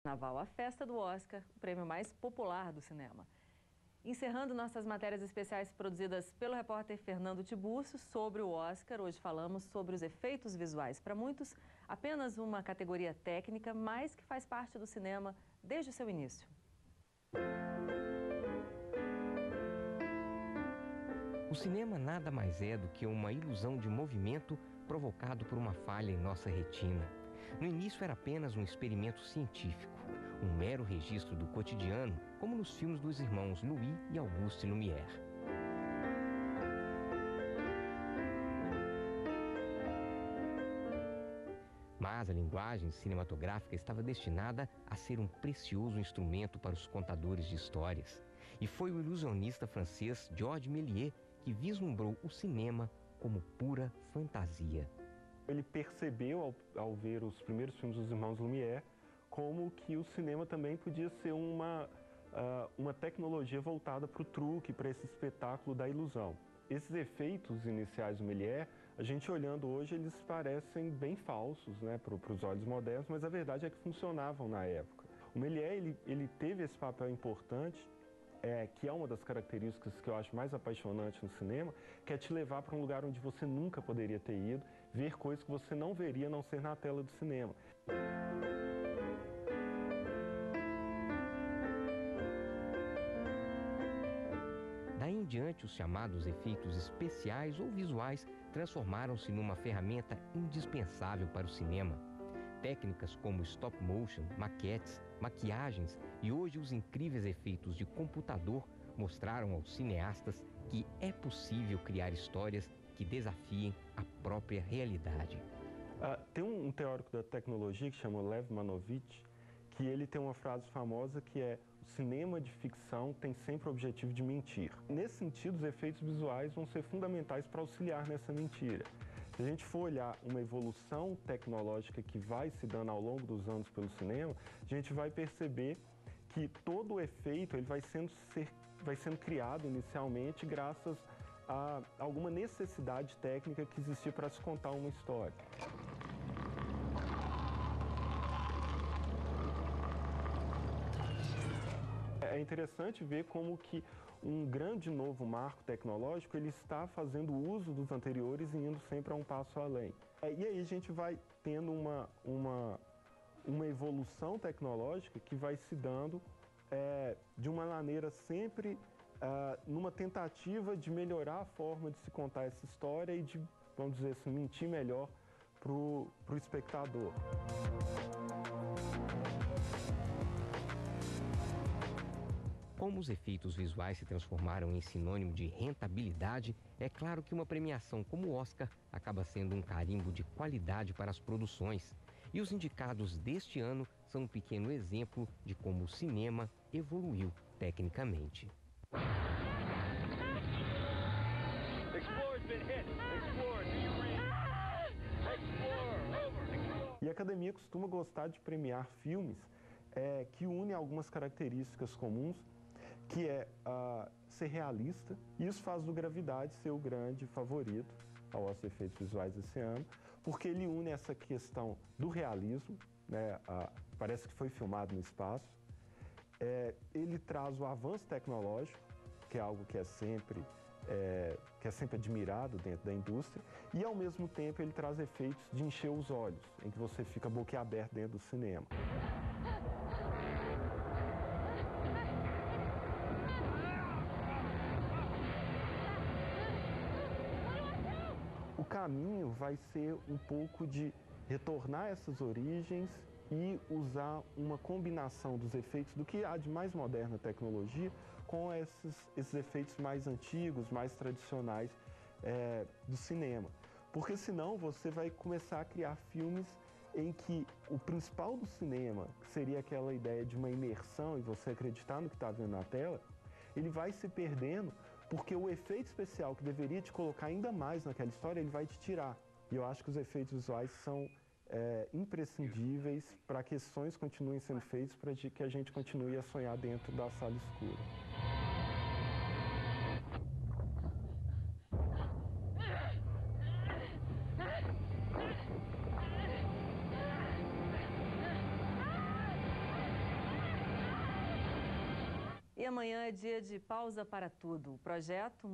Carnaval, a festa do Oscar, o prêmio mais popular do cinema. Encerrando nossas matérias especiais produzidas pelo repórter Fernando Tiburcio sobre o Oscar, hoje falamos sobre os efeitos visuais. Para muitos, apenas uma categoria técnica, mas que faz parte do cinema desde o seu início. O cinema nada mais é do que uma ilusão de movimento provocado por uma falha em nossa retina. No início era apenas um experimento científico, um mero registro do cotidiano, como nos filmes dos irmãos Louis e Auguste Lumière. Mas a linguagem cinematográfica estava destinada a ser um precioso instrumento para os contadores de histórias. E foi o ilusionista francês Georges Méliès que vislumbrou o cinema como pura fantasia. Ele percebeu, ao ver os primeiros filmes dos irmãos Lumière, como que o cinema também podia ser uma tecnologia voltada para o truque, para esse espetáculo da ilusão. Esses efeitos iniciais do Méliès, a gente olhando hoje, eles parecem bem falsos, né, para os olhos modernos, mas a verdade é que funcionavam na época. O Méliès, ele teve esse papel importante, que é uma das características que eu acho mais apaixonante no cinema, que é te levar para um lugar onde você nunca poderia ter ido, ver coisas que você não veria a não ser na tela do cinema. Daí em diante, os chamados efeitos especiais ou visuais transformaram-se numa ferramenta indispensável para o cinema. Técnicas como stop motion, maquetes, maquiagens e hoje os incríveis efeitos de computador mostraram aos cineastas que é possível criar histórias que desafiem a própria realidade. Tem um teórico da tecnologia que chama Lev Manovich, que ele tem uma frase famosa que é: o cinema de ficção tem sempre o objetivo de mentir. Nesse sentido, os efeitos visuais vão ser fundamentais para auxiliar nessa mentira. Se a gente for olhar uma evolução tecnológica que vai se dando ao longo dos anos pelo cinema, a gente vai perceber que todo o efeito ele vai sendo criado inicialmente graças a alguma necessidade técnica que existia para se contar uma história. É interessante ver como que um grande novo marco tecnológico ele está fazendo uso dos anteriores e indo sempre a um passo além. E aí a gente vai tendo uma evolução tecnológica que vai se dando de uma maneira sempre numa tentativa de melhorar a forma de se contar essa história e de, vamos dizer assim, mentir melhor para o espectador. Como os efeitos visuais se transformaram em sinônimo de rentabilidade, é claro que uma premiação como o Oscar acaba sendo um carimbo de qualidade para as produções. E os indicados deste ano são um pequeno exemplo de como o cinema evoluiu tecnicamente. E a academia costuma gostar de premiar filmes que unem algumas características comuns, que é ser realista. Isso faz do Gravidade ser o grande favorito ao Oscar de Efeitos Visuais esse ano, porque ele une essa questão do realismo, né, parece que foi filmado no espaço, ele traz o avanço tecnológico, que é algo que é sempre admirado dentro da indústria, e ao mesmo tempo ele traz efeitos de encher os olhos, em que você fica boquiaberto dentro do cinema. O caminho vai ser um pouco de retornar essas origens e usar uma combinação dos efeitos do que há de mais moderna tecnologia com esses efeitos mais antigos, mais tradicionais do cinema. Porque senão você vai começar a criar filmes em que o principal do cinema, que seria aquela ideia de uma imersão e você acreditar no que está vendo na tela, ele vai se perdendo porque o efeito especial que deveria te colocar ainda mais naquela história, ele vai te tirar. E eu acho que os efeitos visuais são imprescindíveis para que esses sonhos continuem sendo feitos, para que a gente continue a sonhar dentro da sala escura. amanhã é dia de pausa para tudo. O projeto